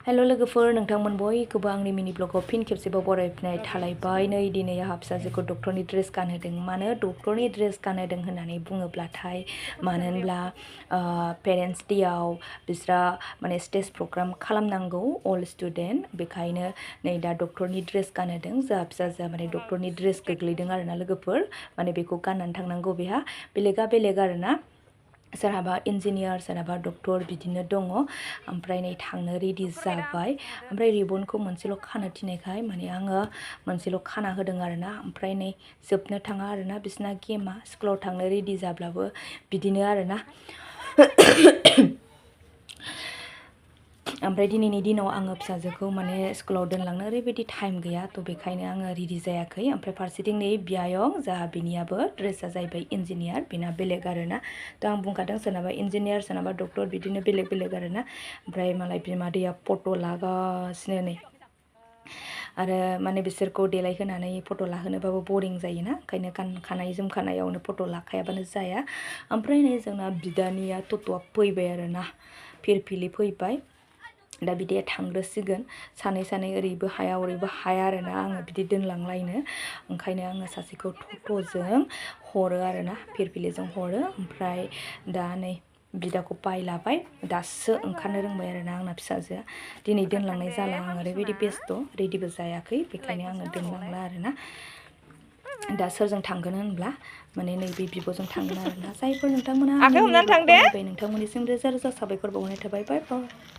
hello लोगोफोर नोंथांमोन बयखौबो आंनि मिनि ब्लगाव फिन खेबसेबाव बरायफिननाय थालायबाय नै दिनै आंहा फिसाजोखौ डक्टरनि ड्रेस गानहोदों मानो डक्टरनि ड्रेस गानहोदों होननानै बुङोब्लाथाय मानो होनब्ला पेरेन्ट्स डेआव बिस्रा माने स्टेज प्रग्राम खालामनांगौ अल स्टुडेन्ट बेखायनो नै दा डक्टरनि ड्रेस गानहोदों जोंहा फिसाजोआ माने डक्टरनि ड्रेस गोग्लैदों आरोना लोगोफोर माने बेखौ गाननानै थांनांगौ बेहा बेलेग आरोना सोरहाबा इन्जिनियार सोरहाबा डक्टर बिदिनो दङ ओमफ्राय नै थांनो रेडि जाबाय ओमफ्राय रिबनखौ मोनसेल' खानो थिनायखाय माने आङो मोनसेल' खाना होदों आरोना ओमफ्राय नै जोबनो थाङा आरोना बिसना गेमा स्कुलाव थांनो रेडि जाब्लाबो बिदिनो आरोना ओमफ्राय दिनैनि दिनाव आङो फिसाजोखौ माने स्कुलाव दोनलांनो ओरैबायदि टाइम गैया थ' बेखायनो आङो रेडि जायाखै ओमफ्राय फारसेथिं नै बियायं जोंहा बिनियाबो ड्रेसा जाहैबाय इन्जिनियार बेना बेलेग आरोना थ' आं बुंखादों सोरनाबा इन्जिनियार सोरनाबा डक्टर बिदिनो बेलेग आरोना ओमफ्राय मालाय बिमा दैया फट' लागासिनो नै आरो माने बिसोरखौ देलायहोनानै फट' लाहोनोबाबो बरिं जायोना ओंखायनो गानखानाय जोमखानायावनो फट' लाखायाबानो जाया ओमफ्राय नै जोंना बिदानिया टट'आ फैबाय आरोना फिरफिलि फैबाय दा बिदिया थांग्रोसिगोन सानै ओरैबो हाया आरोना आङो बिदि दोनलांलायनो ओंखायनो आङो सासेखौ टट'जों हरो आरोना फिरफिलिजों हरो ओमफ्राय दा नै बिदाखौ बायलाबाय दासो ओंखारनो रोंबाय आरोना आंना फिसाजोआ दिनै दोनलांनाय जाला आं ओरैबायदि बेस्थ' रेडिबो जायाखै बेखायनो आङो दोनलांला आरोना दा सोरजों थांगोन होनब्ला माने नैबे बिब'जों थांगोन आरोना जायफोर नोंथांमोनहा आंनि भिडिअ'खौ नायबाय नोंथांमोननिसिम रोजा साबायखर बावनाय थाबाय बाय बाय